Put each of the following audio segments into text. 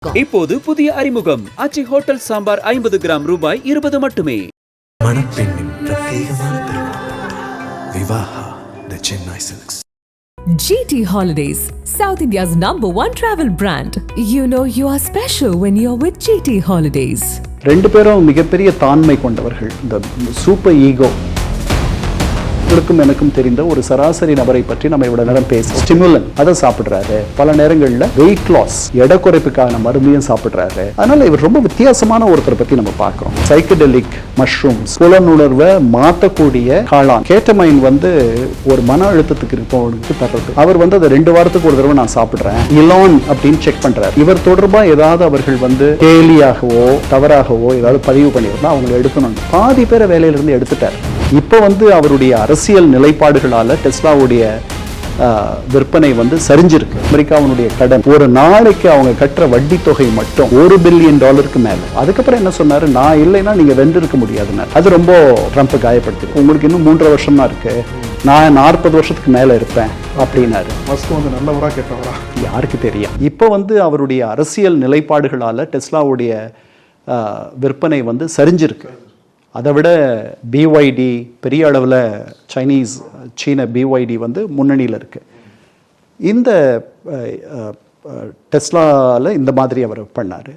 இப்போது புதிய அறிமுகம் ஆச்சி ஹோட்டல் சாம்பார் 50 கிராம் ரூபாய் 20 மட்டுமே. மணப்பெண்ணின் பிரத்யேகமான திருமணம் Vivaha the Chennai silks. GT Holidays, South India's #1 travel brand. You know you are special when you're with GT Holidays. ரெண்டு பேரும் மிகப்பெரிய தாண்மை கொண்டவர்கள். இந்த சூப்பர் ஈகோ உங்களுக்கும் எனக்கும் தெரிந்த ஒரு சராசரி நபரை பற்றி நம்ம இவ்வளவு நேரம் பேசி ஸ்டிமுலன் அதை சாப்பிடுறாரு, பல நேரங்களில் வெயிட் லாஸ் எடை குறைப்புக்கான மருந்தையும் சாப்பிடுறாரு. அதனால இவர் ரொம்ப வித்தியாசமான ஒருத்தரை பத்தி நம்ம பார்க்கிறோம். சைக்கடெலிக் மஷ்ரூம்ஸ், புலனுணர்வை மாற்றக்கூடிய காளான், கேட்டமைன் ஒரு மன அழுத்தத்துக்கு இருப்பவனுக்கு தர்றது. அவர் அதை 2 வாரத்துக்கு ஒரு தடவை நான் சாப்பிடுறேன் இலான் அப்படின்னு செக் பண்றாரு. இவர் தொடர்பா ஏதாவது அவர்கள் கேலியாகவோ தவறாகவோ ஏதாவது பதிவு பண்ணியிருந்தா அவங்களை எடுக்கணும். பாதி பேரை வேலையிலிருந்து எடுத்துட்டார். இப்போ அவருடைய அரசியல் நிலைப்பாடுகளால டெஸ்லாவுடைய விற்பனை சரிஞ்சிருக்கு. அமெரிக்காவுடைய கடன் ஒரு நாளைக்கு அவங்க கட்டுற வட்டி தொகை மட்டும் $1 பில்லியன் மேல. அதுக்கப்புறம் என்ன சொன்னாரு, நான் இல்லைன்னா நீங்க வென்றிருக்க முடியாதுன்னு. அது ரொம்ப ட்ரம்ப் காயப்படுத்தி, உங்களுக்கு இன்னும் 3.5 வருஷம் தான் இருக்கு, நான் 40 வருஷத்துக்கு மேல இருப்பேன் அப்படின்னாரு. நல்லவரா கேட்டவரா யாருக்கு தெரியும். இப்போ அவருடைய அரசியல் நிலைப்பாடுகளால டெஸ்லாவுடைய விற்பனை சரிஞ்சிருக்கு. அதை விட BYD பெரிய அளவில் சீன BYD முன்னணியில் இருக்குது. இந்த டெஸ்லாவில் இந்த மாதிரி அவர் பண்ணார்.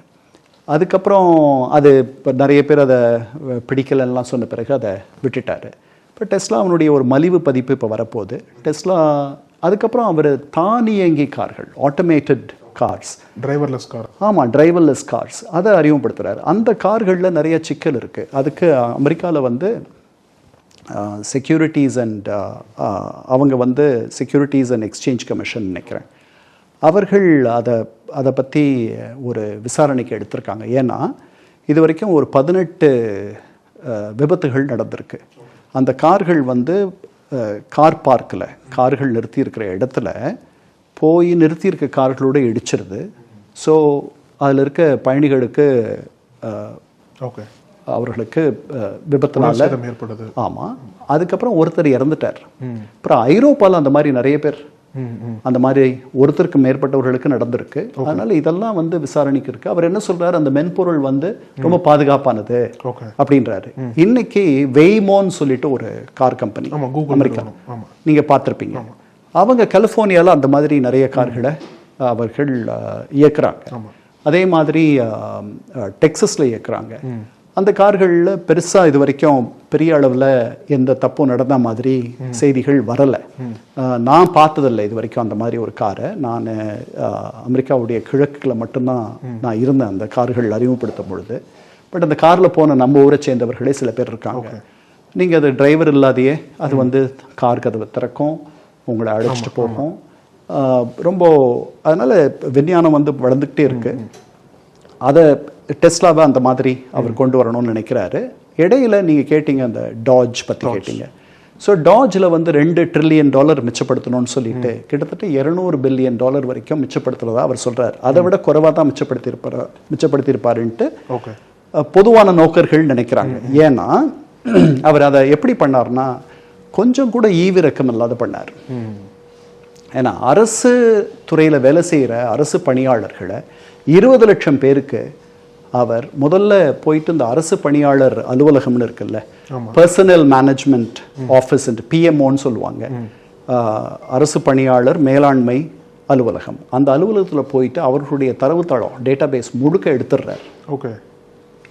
அதுக்கப்புறம் அது இப்போ நிறைய பேர் அதை பிடிக்கலன்னெலாம் சொன்ன பிறகு அதை விட்டுட்டார். இப்போ டெஸ்லா அவனுடைய ஒரு மலிவு பதிப்பு இப்போ வரப்போகுது. டெஸ்லா அதுக்கப்புறம் அவர் தானியங்கி கார்கள், ஆட்டோமேட்டட் கார்ஸ், டிரைவர்லெஸ் கார். ஆமாம், டிரைவர்லெஸ் கார்ஸ் அதை அறிமுகப்படுத்துகிறார். அந்த கார்களில் நிறைய சிக்கல் இருக்குது. அதுக்கு அமெரிக்காவில் செக்யூரிட்டிஸ் அண்ட் அவங்க செக்யூரிட்டிஸ் அண்ட் எக்ஸ்சேஞ்ச் கமிஷன் நினைக்கிறேன், அவர்கள் அதை பற்றி ஒரு விசாரணைக்கு எடுத்திருக்காங்க. ஏன்னா இது வரைக்கும் ஒரு 18 விபத்துகள் நடந்திருக்கு. அந்த கார்கள் கார் பார்க்கில், கார்கள் நிறுத்தி இருக்கிற இடத்துல போய் நிறுத்தியிருக்க கார்களோடு இடிச்சிருது. ஸோ அதில் இருக்க பயணிகளுக்கு அவர்களுக்கு விபத்துனால ஏற்படுது. ஆமாம், அதுக்கப்புறம் ஒருத்தர் இறந்துட்டார். அப்புறம் ஐரோப்பாவில் அந்த மாதிரி நிறைய பேர், அந்த மாதிரி ஒருத்தருக்கு மேற்பட்டவர்களுக்கு நடந்திருக்கு. அதனால இதெல்லாம் விசாரணைக்கு இருக்கு. அவர் என்ன சொல்றாரு, அந்த மென்பொருள் ரொம்ப பாதுகாப்பானது அப்படின்றாரு. இன்னைக்கு வெய்மோன்னு சொல்லிட்டு ஒரு கார் கம்பெனி அமெரிக்கா, நீங்க பார்த்திருப்பீங்க, அவங்க கலிஃபோர்னியாவில் அந்த மாதிரி நிறைய கார்களை அவர்கள் இயக்குறாங்க. அதே மாதிரி டெக்ஸஸில் இயக்குறாங்க. அந்த கார்களில் பெருசாக இது வரைக்கும் பெரிய அளவில் எந்த தப்பும் நடந்த மாதிரி செய்திகள் வரலை. நான் பார்த்ததில்லை இது வரைக்கும் அந்த மாதிரி ஒரு காரை. நான் அமெரிக்காவுடைய கிழக்கில் மட்டும்தான் நான் இருந்தேன் அந்த கார்கள் அறிமுகப்படுத்தும் பொழுது. பட் அந்த காரில் போன நம்ம ஊரை சேர்ந்தவர்களே சில பேர் இருக்காங்க. நீங்கள் அது டிரைவர் இல்லாதையே அது கார் கதவை திறக்கும், உங்களை அழைச்சிட்டு போகும். ரொம்ப அதனால் விஞ்ஞானம் வளர்ந்துக்கிட்டே இருக்குது. அதை டெஸ்லாவை அந்த மாதிரி அவர் கொண்டு வரணும்னு நினைக்கிறாரு. இடையில நீங்கள் கேட்டீங்க, அந்த டாஜ் பற்றி கேட்டீங்க. ஸோ டாஜில் $2 ட்ரில்லியன் மிச்சப்படுத்தணும்னு சொல்லிட்டு கிட்டத்தட்ட $200 பில்லியன் வரைக்கும் மிச்சப்படுத்துறதா அவர் சொல்கிறார். அதை விட குறைவாக தான் மிச்சப்படுத்தியிருப்பாருன்ட்டு பொதுவான நோக்கர்கள் நினைக்கிறாங்க. ஏன்னா அவர் அதை எப்படி பண்ணார்னா, கொஞ்சம் கூட ஈவிரக்கம் இல்லாத பண்ணார். ஏன்னா அரசு துறையில் வேலை செய்கிற அரசு பணியாளர்களை 20 லட்சம் பேருக்கு அவர் முதல்ல போயிட்டு இந்த அரசு பணியாளர் அலுவலகம்னு இருக்குல்ல, பர்சனல் மேனேஜ்மெண்ட் ஆஃபீஸ், PMOன்னு சொல்லுவாங்க, அரசு பணியாளர் மேலாண்மை அலுவலகம். அந்த அலுவலகத்தில் போயிட்டு அவர்களுடைய தரவுத்தளம் டேட்டாபேஸ் முழுக்க எடுத்துடுறார்.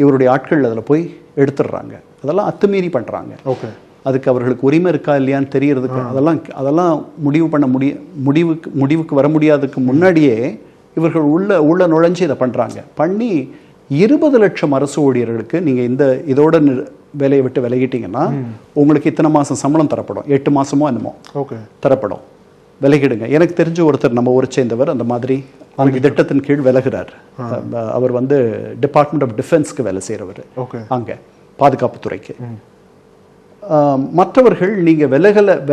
இவருடைய ஆட்கள் அதில் போய் எடுத்துடுறாங்க. அதெல்லாம் அத்துமீறி பண்ணுறாங்க. அதுக்கு அவர்களுக்கு உரிமை இருக்கா இல்லையான்னு தெரியறதுக்கு அதெல்லாம் முடிவுக்கு வர முடியாததுக்கு முன்னாடியே இவர்கள் உள்ள நுழைஞ்சு இதை பண்ணுறாங்க. பண்ணி 20 லட்சம் அரசு ஊழியர்களுக்கு நீங்கள் இதோட வேலையை விட்டு விலகிட்டீங்கன்னா உங்களுக்கு இத்தனை மாதம் சம்பளம் தரப்படும், 8 மாதமோ என்னமோ தரப்படும், விலகிடுங்க. எனக்கு தெரிஞ்ச ஒருத்தர் நம்ம ஊரை சேர்ந்தவர் அந்த மாதிரி அந்த திட்டத்தின் கீழ் விலகிறார். அவர் டிபார்ட்மெண்ட் ஆஃப் டிஃபென்ஸ்க்கு வேலை செய்கிறவர், அங்கே பாதுகாப்புத்துறைக்கு. மற்றவர்கள் நீங்கள்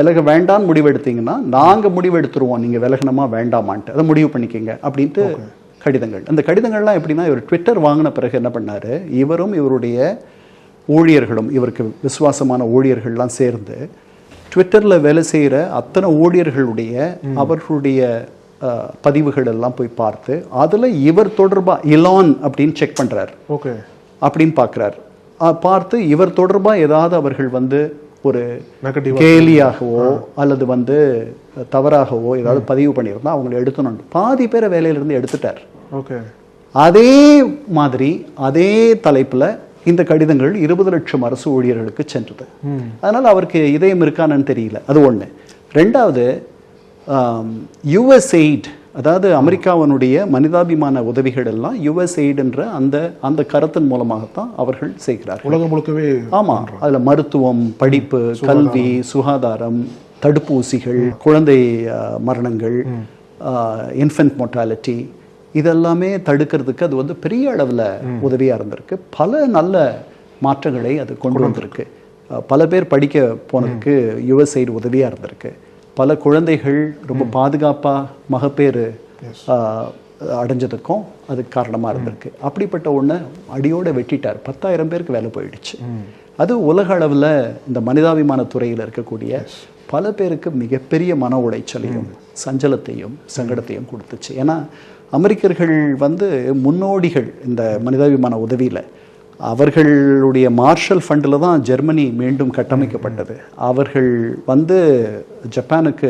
விலக வேண்டான்னு முடிவெடுத்தீங்கன்னா நாங்கள் முடிவெடுத்துருவோம், நீங்கள் விலகணுமா வேண்டாமான்ட்டு அதை முடிவு பண்ணிக்கோங்க அப்படின்ட்டு கடிதங்கள். அந்த கடிதங்கள்லாம் எப்படின்னா, இவர் ட்விட்டர் வாங்கின பிறகு என்ன பண்ணார், இவரும் இவருடைய ஊழியர்களும், இவருக்கு விசுவாசமான ஊழியர்கள்லாம் சேர்ந்து ட்விட்டரில் வேலை செய்கிற அத்தனை ஊழியர்களுடைய அவர்களுடைய பதிவுகள் எல்லாம் போய் பார்த்து அதில் இவர் தொடர்பாக இலான் அப்படின்னு செக் பண்ணுறார். ஓகே. அப்படின்னு பார்க்குறார். பார்த்து இவர் தொடர்பாக ஏதாவது அவர்கள் வந்து ஒரு நெகட்டிவ் கேலியாகவோ அல்லது வந்து தவறாகவோ ஏதாவது பதிவு பண்ணியிருந்தா அவங்களை எடுத்துணும். பாதி பேரை வேலையிலிருந்து எடுத்துட்டார். ஓகே. அதே மாதிரி அதே தலைப்பில் இந்த கடிதங்கள் 20 லட்சம் அரசு ஊழியர்களுக்கு சென்றது. அதனால் அவருக்கு இதயம் இருக்கானு தெரியல. அது ஒன்று. ரெண்டாவது, USAID, அதாவது அமெரிக்காவினுடைய மனிதாபிமான உதவிகள் எல்லாம் USAID என்ற அந்த கருத்தின் மூலமாகத்தான் அவர்கள் செய்கிறார்கள். உலகம் முழுக்கவே. ஆமாம். அதில் மருத்துவம், படிப்பு, கல்வி, சுகாதாரம், தடுப்பூசிகள், குழந்தை மரணங்கள், இன்ஃபென்ட் மோர்டாலிட்டி, இதெல்லாமே தடுக்கிறதுக்கு அது வந்து பெரிய அளவில் உதவியாக இருந்திருக்கு. பல நல்ல மாற்றங்களை அது கொண்டு வந்திருக்கு. பல பேர் படிக்க போனதுக்கு USAID உதவியாக இருந்திருக்கு. பல குழந்தைகள் ரொம்ப பாதுகாப்பாக மகப்பேறு அடைஞ்சதுக்கும் அதுக்கு காரணமாக இருந்திருக்கு. அப்படிப்பட்ட ஒன்று அடியோடு வெட்டிட்டார். 10,000 பேருக்கு வேலை போயிடுச்சு. அது உலக அளவில் இந்த மனிதாபிமான துறையில் இருக்கக்கூடிய பல பேருக்கு மிகப்பெரிய மன உளைச்சலையும் சஞ்சலத்தையும் சங்கடத்தையும் கொடுத்துச்சு. ஏன்னா அமெரிக்கர்கள் வந்து முன்னோடிகள் இந்த மனிதாபிமான உதவியில். அவர்களுடைய மார்ஷல் ஃபண்டில் தான் ஜெர்மனி மீண்டும் கட்டமைக்கப்பட்டது. அவர்கள் வந்து ஜப்பானுக்கு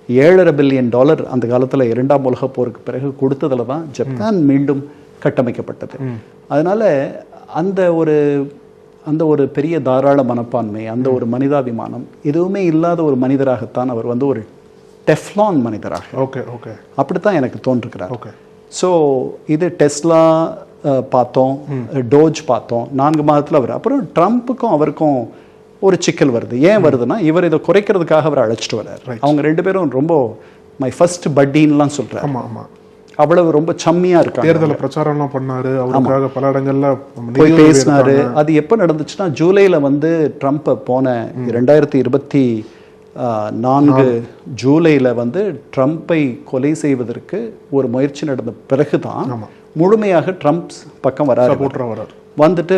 $7.5 பில்லியன் அந்த காலத்தில் 2ஆம் உலகப் போருக்கு பிறகு கொடுத்ததில் தான் ஜப்பான் மீண்டும் கட்டமைக்கப்பட்டது. அதனால் அந்த ஒரு பெரிய தாராள மனப்பான்மை, அந்த ஒரு மனிதாபிமானம் எதுவுமே இல்லாத ஒரு மனிதராகத்தான் அவர் வந்து ஒரு டெஃப்லான் மனிதராக. ஓகே. ஓகே. அப்படித்தான் எனக்கு தோன்றுகிறார். ஓகே. ஸோ இது டெஸ்லா பார்த்தோம், டோஜ் பார்த்தோம். 4 மாதத்தில் அவர். அப்புறம் ட்ரம்ப்புக்கும் அவருக்கும் ஒரு சிக்கல் வருது. ஏன் வருதுன்னா, இவர் இதை குறைக்கிறதுக்காக அவர் அழைச்சிட்டு வர்றார். அவங்க 2 பேரும் ரொம்ப மை ஃபர்ஸ்ட் பட்டின்லாம் சொல்கிறார். ஆமாம் ஆமாம். அவ்வளவு ரொம்ப சம்மியாக இருக்காங்க. தேர்தலில் பிரச்சாரம்லாம் பண்ணாரு, அவருக்காக பல இடங்கள்ல போய் பேசினாரு. அது எப்போ நடந்துச்சுன்னா, ஜூலையில் வந்து ட்ரம்ப் போன 2024 ஜூலையில் வந்து ட்ரம்ப்பை கொலை செய்வதற்கு ஒரு முயற்சி நடந்த பிறகுதான் முழுமையாக ட்ரம்ப் பக்கம் வராரு. வந்துட்டு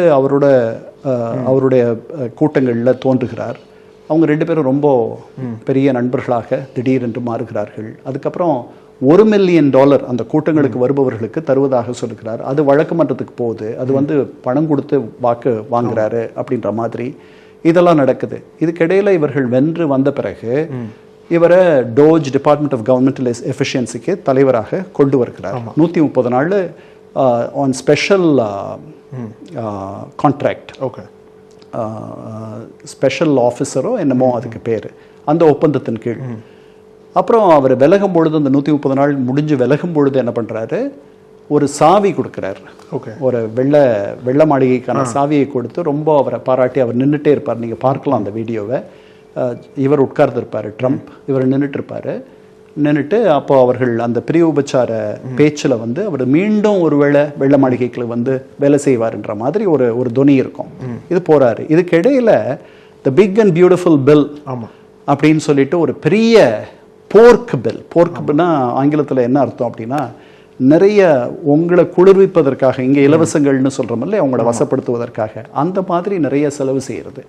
அவருடைய கூட்டங்களில் தோன்றுகிறார். அவங்க 2 பேரும் ரொம்ப பெரிய நண்பர்களாக திடீரென்று மாறுகிறார்கள். அதுக்கப்புறம் $1 மில்லியன் அந்த கூட்டங்களுக்கு வருபவர்களுக்கு தருவதாக சொல்லுகிறார். அது வழக்கு மன்றத்துக்கு போகுது. அது வந்து பணம் கொடுத்து வாக்கு வாங்குறாரு அப்படின்ற மாதிரி இதெல்லாம் நடக்குது. இதுக்கிடையில் இவர்கள் வென்று வந்த பிறகு இவரை டோஜ் டிபார்ட்மெண்ட் ஆஃப் கவர்மெண்டல் எஃபிஷியன்சிக்கு தலைவராக கொண்டு வருகிறார். 130 நாள் on special contract. Okay. Special ஆஃபீஸரோ என்னமோ அதுக்கு பேர், அந்த ஒப்பந்தத்தின் கீழ். அப்புறம் அவர் விலகும் பொழுது, அந்த 130 நாள் முடிஞ்சு விலகும் பொழுது என்ன பண்ணுறாரு, ஒரு சாவி கொடுக்குறார். ஓகே. ஒரு வெள்ளை மாளிகைக்கான சாவியை கொடுத்து ரொம்ப அவரை பாராட்டி அவர் நின்றுட்டே இருப்பார். நீங்கள் பார்க்கலாம் அந்த வீடியோவை. இவர் உட்கார்ந்துருப்பார், ட்ரம்ப் இவர் நின்றுட்டு அப்போ அவர்கள் அந்த பிரிவு உபச்சார பேச்சில் வந்து அவர் மீண்டும் ஒரு வெள்ளை மாளிகைக்கு வந்து வேலை செய்வார்ன்ற மாதிரி ஒரு துணி இருக்கும். இது போறாரு. இதுக்கு இடையில the big and beautiful bill அப்படின்னு சொல்லிட்டு ஒரு பெரிய போர்க் பில்னா ஆங்கிலத்தில் என்ன அர்த்தம் அப்படின்னா, நிறைய உங்களை குளிர்விப்பதற்காக, இங்கே இலவசங்கள்னு சொல்கிறோம் இல்லை, அவங்கள வசப்படுத்துவதற்காக அந்த மாதிரி நிறைய செலவு செய்கிறது.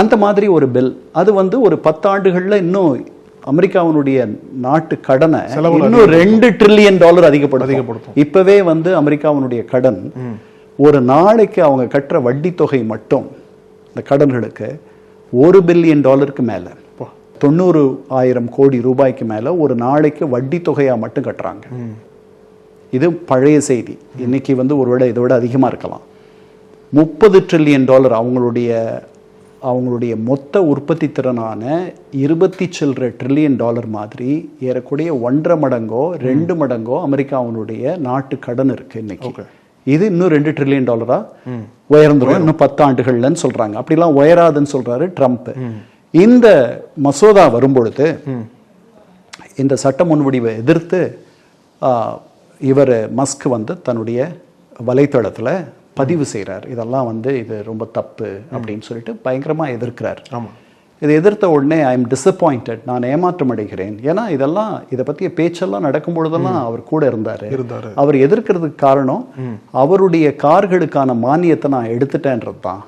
அந்த மாதிரி ஒரு பில். அது வந்து ஒரு 10 ஆண்டுகளில் இன்னும் அமெரிக்காவினுடைய நாட்டு கடனை இன்னும் $2 ட்ரில்லியன் அதிகப்படுத்தும். இப்பவே வந்து அமெரிக்காவினுடைய கடன் ஒரு நாளைக்கு அவங்க கட்டுற வட்டி தொகை மட்டும் இந்த கடன்களுக்கு $1 பில்லியன் மேல, 90,000 கோடி ரூபாய்க்கு மேல ஒரு நாளைக்கு வட்டி தொகையா மட்டும் கட்டுறாங்க. இது பழைய செய்தி. இன்னைக்கு வந்து ஒருவேளை இதை விட அதிகமா இருக்கலாம். $30 ட்ரில்லியன் அவங்களுடைய மொத்த உற்பத்தி திறனான 20 சில்லற ட்ரில்லியன் மாதிரி ஏறக்கூடிய 1.5 மடங்கோ 2 மடங்கோ அமெரிக்காவினுடைய நாட்டு கடன் இருக்கு இன்னைக்கு. இது இன்னும் $2 ட்ரில்லியன் உயர்ந்துடும் இன்னும் 10 ஆண்டுகள்லன்னு சொல்றாங்க. அப்படிலாம் உயராதுன்னு சொல்றாரு ட்ரம்ப். இந்த மசோதா வரும்பொழுது, இந்த சட்ட முன்வடிவை எதிர்த்து இவர் மஸ்க் வந்து தன்னுடைய வலைத்தளத்தில் பதிவு செய்கிறார். இதெல்லாம் வந்து இது ரொம்ப தப்பு அப்படின்னு சொல்லிட்டு பயங்கரமாக எதிர்க்கிறார். இதை எதிர்த்த உடனே ஐ எம் டிசப்பாயிண்டட், நான் ஏமாற்றம் அடைகிறேன். ஏன்னா இதை பற்றிய பேச்செல்லாம் நடக்கும் பொழுதெல்லாம் அவர் கூட இருந்தார். அவர் எதிர்க்கிறதுக்கு காரணம் அவருடைய கார்களுக்கான மானியத்தை நான் எடுத்துட்டேன்றது தான்.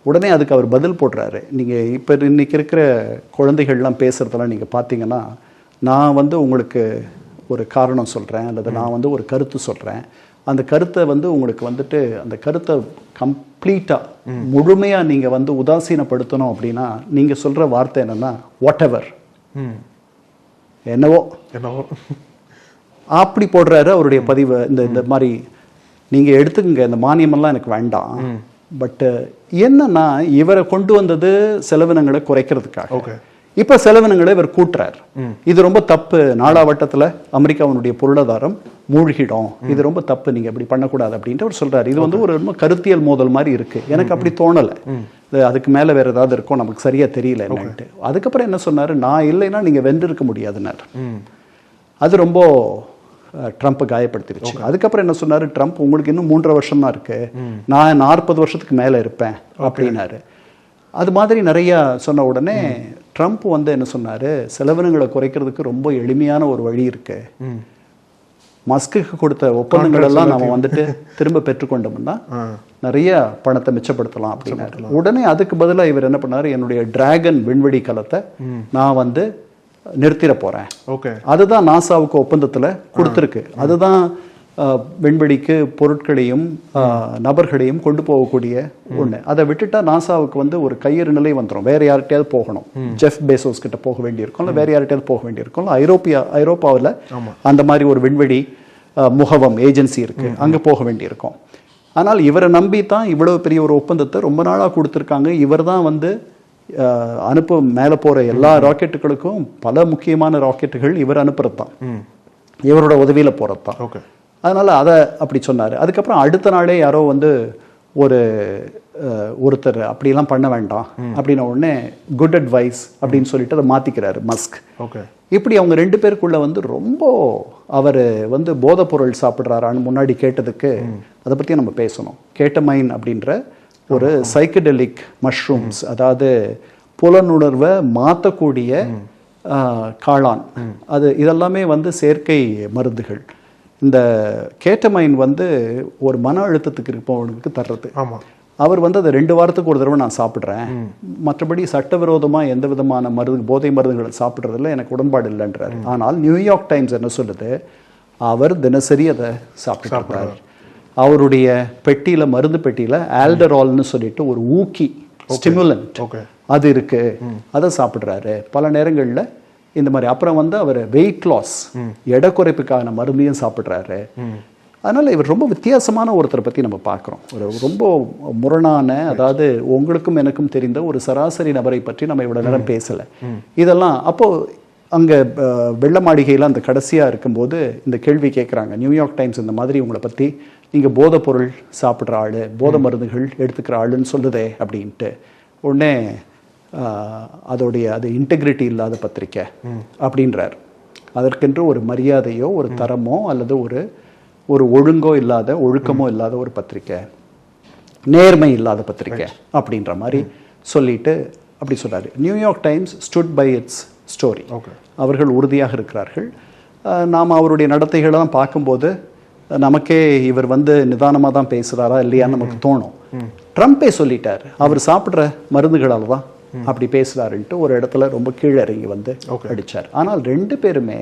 உடனே அதுக்கு அவர் பதில் போடுறாரு. நீங்கள் இப்போ இன்னைக்கு இருக்கிற குழந்தைகள்லாம் பேசுகிறதெல்லாம் நீங்கள் பார்த்தீங்கன்னா, நான் வந்து உங்களுக்கு ஒரு காரணம் சொல்கிறேன் அல்லது நான் வந்து ஒரு கருத்து சொல்கிறேன், அந்த கருத்தை வந்து உங்களுக்கு வந்துட்டு அந்த கருத்தை கம்ப்ளீட்டாக முழுமையாக நீங்கள் வந்து உதாசீனப்படுத்தணும் அப்படின்னா நீங்கள் சொல்கிற வார்த்தை என்னென்னா வாட் எவர், என்னவோ அப்படி போடுறாரு அவருடைய பதிவு. இந்த மாதிரி நீங்கள் எடுத்துக்கங்க, இந்த மானியமெல்லாம் எனக்கு வேண்டாம். பட்டு என்னன்னா இவரை கொண்டு வந்தது செலவினங்களை குறைக்கிறதுக்காக. இப்ப செலவினங்களை இவர் கூட்டுறார். இது ரொம்ப தப்பு. நாளாவட்டத்தில் அமெரிக்காவினுடைய பொருளாதாரம் மூழ்கிடும், இது ரொம்ப தப்பு, நீங்க இப்படி பண்ணக்கூடாது அப்படின்ட்டு அவர் சொல்றாரு. இது வந்து ஒரு ரொம்ப கருத்தியல் மோதல் மாதிரி இருக்கு. எனக்கு அப்படி தோணலை. அதுக்கு மேல வேற ஏதாவது இருக்கும், நமக்கு சரியா தெரியல என்னன்ட்டு. அதுக்கப்புறம் என்ன சொன்னாரு, நான் இல்லைன்னா நீங்க வென்றிருக்க முடியாதுன்னாரு. அது ரொம்ப ட்ரம்ப் காயப்படுத்திருச்சு. அதுக்கப்புறம் என்ன சொன்னாரு, ட்ரம்ப் உங்களுக்கு இன்னும் 3.5 வருஷம் தான் இருக்கு, நான் 40 வருஷத்துக்கு மேல இருப்பேன் அப்படின்னாரு. அது மாதிரி நிறைய சொன்ன உடனே ட்ரம்ப் வந்து என்ன சொன்னாரு, செலவினங்களை குறைக்கிறதுக்கு ரொம்ப எளிமையான ஒரு வழி இருக்கு. மஸ்குக்கு கொடுத்த ஒப்பந்தங்கள் எல்லாம் நம்ம வந்துட்டு திரும்ப பெற்றுக்கொண்டோம்னா நிறைய பணத்தை மிச்சப்படுத்தலாம் அப்படின்னாரு. உடனே அதுக்கு பதிலாக இவர் என்ன பண்ணாரு, என்னுடைய டிராகன் விண்வெளி கலத்தை நான் வந்து நிறுத்திட போறேன். அதுதான் நாசாவுக்கு ஒப்பந்தத்துல கொடுத்துருக்கு. அதுதான் விண்வெளிக்கு பொருட்களையும் நபர்களையும் கொண்டு போகக்கூடிய ஒண்ணு. அதை விட்டுட்டா நாசாவுக்கு வந்து ஒரு கையறு நிலை வந்துடும். வேற யார்கிட்டயாவது போகணும், ஜெஃப் பெசோஸ் கிட்ட போக வேண்டியிருக்கும், இல்லை வேற யார்கிட்டயாவது போக வேண்டியிருக்கும். ஐரோப்பாவில் அந்த மாதிரி ஒரு விண்வெளி முகவம் ஏஜென்சி இருக்கு, அங்க போக வேண்டியிருக்கும். ஆனால் இவரை நம்பி தான் இவ்வளவு பெரிய ஒரு ஒப்பந்தத்தை ரொம்ப நாளா கொடுத்துருக்காங்க. இவர் தான் வந்து அனுப்ப மேலே போற எல்லா ராக்கெட்டுகளுக்கும் பல முக்கியமான ராக்கெட்டுகள் இவர் அனுப்புறது தான், இவரோட உதவியில போறது தான். அதனால அதை அப்படி சொன்னாரு. அதுக்கப்புறம் அடுத்த நாளே யாரோ வந்து ஒருத்தர் அப்படிலாம் பண்ண வேண்டாம் அப்படின்ன உடனே குட் அட்வைஸ் அப்படின்னு சொல்லிட்டு அதை மாத்திக்கிறாரு மஸ்க். இப்படி அவங்க 2 பேருக்குள்ள வந்து ரொம்ப அவர் வந்து போதைப் பொருள் சாப்பிட்றாரான்னு முன்னாடி கேட்டதுக்கு அதை பத்தி நம்ம பேசணும். கேட்டமைன் அப்படின்ற ஒரு சைக்கடெலிக் மஷ்ரூம்ஸ், அதாவது புலனுணர்வை மாற்றக்கூடிய காளான், அது இதெல்லாமே வந்து செயற்கை மருந்துகள். இந்த கேட்டமைன் வந்து ஒரு மன அழுத்தத்துக்கு இருப்பவனுக்கு தர்றது. அவர் வந்து அதை 2 வாரத்துக்கு ஒரு தடவை நான் சாப்பிட்றேன், மற்றபடி சட்டவிரோதமாக எந்த விதமான போதை மருந்துகளை சாப்பிட்றதுல எனக்கு உடன்பாடு இல்லைன்றார். ஆனால் நியூயார்க் டைம்ஸ் என்ன சொல்லுது, அவர் தினசரி அதை சாப்பிட்றாரு. அவருடைய பெட்டியில, மருந்து பெட்டியில ஆல்டரால்னு சொல்லிட்டு ஒரு ஊக்கி ஸ்டிமுலண்ட் அது இருக்கு, அதை சாப்பிட்றாரு பல நேரங்களில் இந்த மாதிரி. அப்புறம் வந்து அவர் வெயிட் லாஸ், எடை குறைப்புக்கான மருந்தையும் சாப்பிட்றாரு. அதனால இவர் ரொம்ப வித்தியாசமான ஒருத்தரை பத்தி நம்ம பார்க்குறோம். ஒரு ரொம்ப முரணான, அதாவது உங்களுக்கும் எனக்கும் தெரிந்த ஒரு சராசரி நபரை பற்றி நம்ம இவ்வளவு நேரம் பேசலை. இதெல்லாம் அப்போ அங்கே வெள்ள மாளிகையில் அந்த கடைசியாக இருக்கும்போது இந்த கேள்வி கேட்குறாங்க, நியூயார்க் டைம்ஸ் இந்த மாதிரி உங்களை பற்றி நீங்கள் போதை பொருள் சாப்பிட்ற ஆள், போதை மருந்துகள் எடுத்துக்கிற ஆளுன்னு சொல்லுதே அப்படின்ட்டு. உடனே அது இன்டெகிரிட்டி இல்லாத பத்திரிக்கை அப்படின்றார். அதற்கென்று ஒரு மரியாதையோ ஒரு தரமோ அல்லது ஒரு ஒழுங்கோ இல்லாத, ஒழுக்கமோ இல்லாத ஒரு பத்திரிக்கை, நேர்மை இல்லாத பத்திரிக்கை அப்படின்ற மாதிரி சொல்லிட்டு அப்படி சொல்றாரு. New York Times stood by its story. அவர்கள் உறுதியாக இருக்கிறார்கள். நாம் அவருடைய நடத்தைகளெல்லாம் பார்க்கும்போது நமக்கே இவர் வந்து நிதானமாக தான் பேசுகிறாரா இல்லையான்னு நமக்கு தோணும். ட்ரம்ப்பே சொல்லிட்டார், அவர் சாப்பிட்ற மருந்துகளால் தான் அப்படி பேசுகிறாருன்ட்டு ஒரு இடத்துல ரொம்ப கீழே இறங்கி வந்து அடித்தார். ஆனால் 2 பேருமே,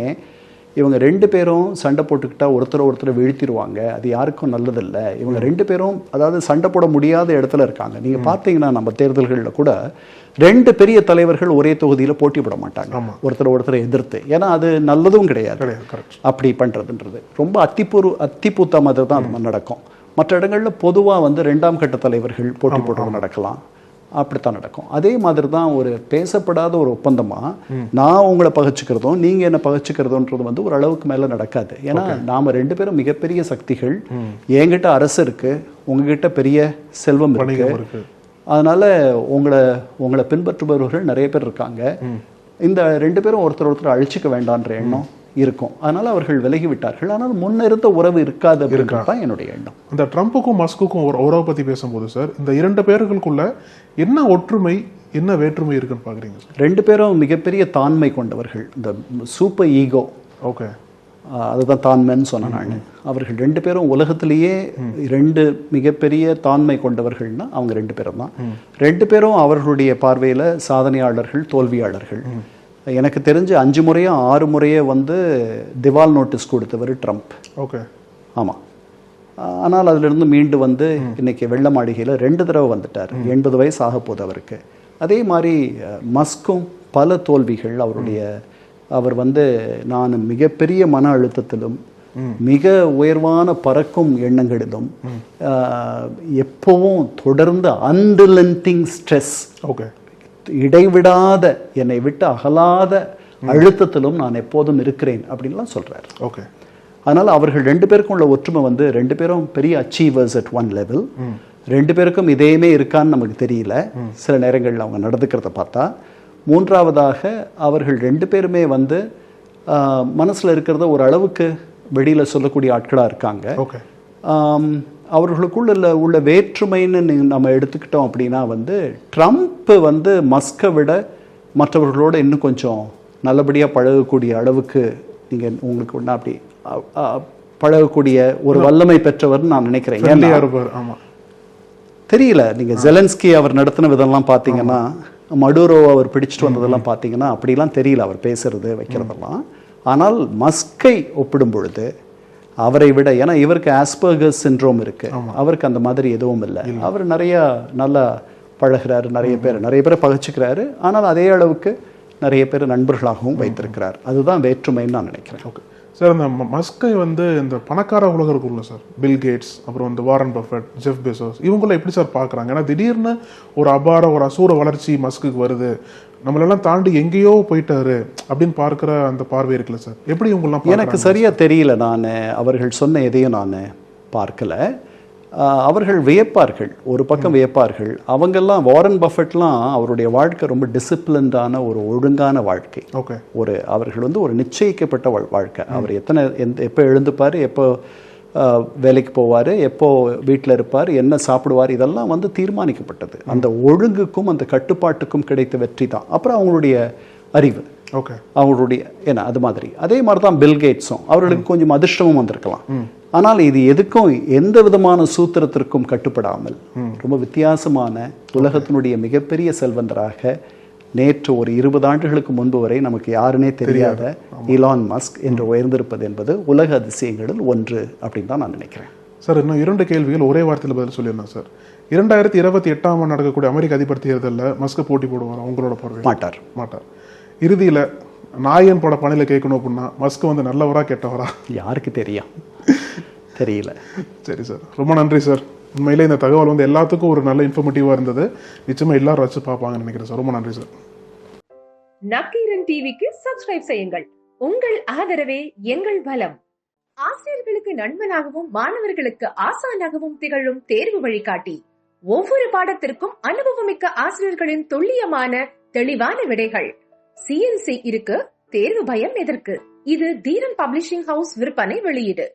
இவங்க 2 பேரும் சண்டை போட்டுக்கிட்டா ஒருத்தரை வீழ்த்திடுவாங்க, அது யாருக்கும் நல்லதில்லை. இவங்க 2 பேரும் அதாவது சண்டை போட முடியாத இடத்துல இருக்காங்க. நீங்கள் பார்த்தீங்கன்னா நம்ம தேர்தல்களில் கூட 2 பெரிய தலைவர்கள் ஒரே தொகுதியில் போட்டி போட மாட்டாங்க ஒருத்தரை எதிர்த்து. ஏன்னா அது நல்லதும் கிடையாது அப்படி பண்ணுறதுன்றது. ரொம்ப அத்திப்பூத்த மாதிரி தான் அது நடக்கும். மற்ற இடங்களில் பொதுவாக வந்து 2ஆம் கட்ட தலைவர்கள் போட்டி போடுறது நடக்கலாம், அப்படித்தான் நடக்கும். அதே மாதிரி தான் ஒரு பேசப்படாத ஒரு ஒப்பந்தமாக நான் உங்களை பகைச்சிக்கிறதும் நீங்கள் என்ன பகைச்சிக்கிறதுன்றது வந்து ஒரு அளவுக்கு மேலே நடக்காது. ஏன்னா நாம் 2 பேரும் மிகப்பெரிய சக்திகள். என்கிட்ட அரசு இருக்கு, உங்ககிட்ட பெரிய செல்வம் இருக்கு. அதனால உங்களை பின்பற்றுபவர்கள் நிறைய பேர் இருக்காங்க. இந்த 2 பேரும் ஒருத்தர் அழிச்சிக்க வேண்டான்ற எண்ணம் இருக்கும். அதனால அவர்கள் விலகி விட்டார்கள். ஆனால் முன்ன இருந்த உறவு இருக்காது அப்படின்றது தான் என்னுடைய எண்ணம். இந்த ட்ரம்ப்புக்கும் மஸ்குக்கும் ஒரு உறவை பத்தி பேசும்போது சார், இந்த 2 பேர்களுக்குள்ள என்ன ஒற்றுமை என்ன வேற்றுமை இருக்குன்னு பாக்குறீங்க? 2 பேரும் மிகப்பெரிய தாண்மை கொண்டவர்கள். இந்த சூப்பர் ஈகோ, அதுதான் தாண்மைன்னு சொன்னேன் நான். அவர்கள் 2 பேரும் உலகத்திலேயே 2 மிகப்பெரிய தாண்மை கொண்டவர்கள்னா அவங்க 2 பேரும் தான். 2 பேரும் அவர்களுடைய பார்வையில் சாதனையாளர்கள், தோல்வியாளர்கள். எனக்கு தெரிஞ்சு 5 முறையோ 6 முறையோ வந்து திவால் நோட்டீஸ் கொடுத்தவர் ட்ரம்ப். ஓகே. ஆமாம். ஆனால் அதிலிருந்து மீண்டு வந்து இன்னைக்கு வெள்ள மாளிகையில் 2 தடவை வந்துட்டார். 80 வயசு ஆக போகுது அவருக்கு. அதே மாதிரி மஸ்கும் பல தோல்விகள். அவர் வந்து நான் மிகப்பெரிய மன அழுத்தத்திலும் மிக உயர்வான பறக்கும் எண்ணங்களிலும் எப்பவும் தொடர்ந்து அன்ரிலண்டிங் ஸ்ட்ரெஸ், இடைவிடாத என்னை விட்டு அகலாத அழுத்தத்திலும் நான் எப்போதும் இருக்கிறேன் அப்படின்லாம் சொல்றாரு. ஓகே. அதனால் அவர்கள் 2 பேருக்கும் உள்ள ஒற்றுமை வந்து 2 பேரும் பெரிய அச்சீவர்ஸ் அட் ஒன் லெவல். 2 பேருக்கும் இதேமே இருக்கான்னு நமக்கு தெரியல சில நேரங்களில் அவங்க நடந்துக்கிறத பார்த்தா. மூன்றாவதாக அவர்கள் 2 பேருமே வந்து மனசில் இருக்கிறத ஒரு அளவுக்கு வெளியில் சொல்லக்கூடிய ஆட்களாக இருக்காங்க. அவர்களுக்குள்ள உள்ள வேற்றுமைன்னு நம்ம எடுத்துக்கிட்டோம் அப்படின்னா வந்து ட்ரம்ப் வந்து மஸ்கை விட மற்றவர்களோட இன்னும் கொஞ்சம் நல்லபடியாக பழகக்கூடிய அளவுக்கு நீங்கள் உங்களுக்கு ஒன்றா அப்படி பழகக்கூடிய ஒரு வல்லமை பெற்றவர்னு நான் நினைக்கிறேன். தெரியல, நீங்க ஜெலன்ஸ்கி அவர் நடத்தின விதம்லாம் பார்த்தீங்கன்னா, மடுரோ அவர் பிடிச்சிட்டு வந்ததெல்லாம் பார்த்தீங்கன்னா அப்படிலாம் தெரியல அவர் பேசுறது வைக்கிறதெல்லாம். ஆனால் மஸ்கை ஒப்பிடும் பொழுது அவரை விட, ஏன்னா இவருக்கு ஆஸ்பர்கஸ் சிண்ட்ரோம் இருக்கு, அவருக்கு அந்த மாதிரி எதுவும் இல்லை. அவர் நிறைய நல்லா பழகிறாரு, நிறைய பேரை பகச்சுக்கிறாரு. ஆனால் அதே அளவுக்கு நிறைய பேர் நண்பர்களாகவும் வைத்திருக்கிறார். அதுதான் வேற்றுமைன்னு நான் நினைக்கிறேன். Okay sir. இந்த மஸ்கை வந்து இந்த பணக்கார உலகம் இருக்குல்ல சார், பில் கேட்ஸ், அப்புறம் வந்து வாரன் பஃபெட், ஜெஃப் பெசோஸ், இவங்கள எப்படி சார் பார்க்குறாங்க? ஏன்னா திடீர்னு ஒரு அசூர வளர்ச்சி மஸ்குக்கு வருது, நம்மளெல்லாம் தாண்டி எங்கேயோ போயிட்டாரு அப்படின்னு பார்க்குற அந்த பார்வை இருக்குல்ல சார், எப்படி இவங்கெல்லாம்? எனக்கு சரியா தெரியல, நான் அவர்கள் சொன்ன எதையும் நான் பார்க்கல. அவர்கள் வியப்பார்கள், ஒரு பக்கம் வியப்பார்கள். அவங்கெல்லாம் வாரன் பஃபெட்லாம் அவருடைய வாழ்க்கை ரொம்ப டிசிப்ளின்டான ஒரு ஒழுங்கான வாழ்க்கை. அவர்கள் வந்து ஒரு நிச்சயிக்கப்பட்ட வாழ்க்கை. அவர் எப்போ எழுந்துப்பார், எப்போ வேலைக்கு போவார், எப்போ வீட்டில் இருப்பார், என்ன சாப்பிடுவார், இதெல்லாம் வந்து தீர்மானிக்கப்பட்டது. அந்த ஒழுங்குக்கும் அந்த கட்டுப்பாட்டுக்கும் கிடைத்த வெற்றி தான். அப்புறம் அவங்களுடைய அறிவு, அவங்களுடைய ஏன்னா அது மாதிரி. அதே மாதிரி தான் பில் கேட்ஸும், அவர்களுக்கு கொஞ்சம் அதிர்ஷ்டமும் வந்திருக்கலாம். ஆனால் இது எதுக்கும் எந்த விதமான சூத்திரத்திற்கும் கட்டுப்படாமல் ரொம்ப வித்தியாசமான உலகத்தினுடைய மிகப்பெரிய செல்வந்தராக நேற்று ஒரு 20 ஆண்டுகளுக்கு முன்பு வரை நமக்கு யாருன்னே தெரியாத ஈலான் மஸ்க் என்று உயர்ந்திருப்பது என்பது உலக அதிசயங்களில் ஒன்று அப்படின்னு தான் நான் நினைக்கிறேன். சார், இன்னும் 2 கேள்விகள் ஒரே வார்த்தையில் பதில் சொல்லிடலாம் சார். 2028 நடக்கக்கூடிய அமெரிக்க அதிபர் தேர்தலில் மஸ்க் போட்டி போடுவார், உங்களோட பார்வை? மாட்டார். இறுதியில் நாயன் பட பணியில் கேட்கணும் அப்படின்னா மஸ்க் வந்து நல்லவரா கெட்டவரா? யாருக்கு தெரியும், தெரியல. சரி சார், ரொம்ப நன்றி சார். உண்மையிலே இந்த தகவல் வந்து எல்லாத்துக்கும் ஒரு நல்ல இன்ஃபர்மேட்டிவா இருந்தது. நிச்சயமா எல்லாரும் வச்சு பார்ப்பாங்கன்னு நினைக்கிறேன் சார். ரொம்ப நன்றி சார். நக்கீரன் டிவிக்கு சப்ஸ்கிரைப் செய்யுங்கள். உங்கள் ஆதரவே எங்கள் பலம். ஆசிரியர்களுக்கு நண்பனாகவும் மாணவர்களுக்கு ஆசானாகவும் திகழும் தேர்வு வழிகாட்டி. ஒவ்வொரு பாடத்திற்கும் அனுபவமிக்க ஆசிரியர்களின் துல்லியமான தெளிவான விடைகள். CNC இருக்கு, தேர்வு பயம் எதற்கு? இது தீரன் பப்ளிஷிங் ஹவுஸ் விற்பனை வெளியீடு.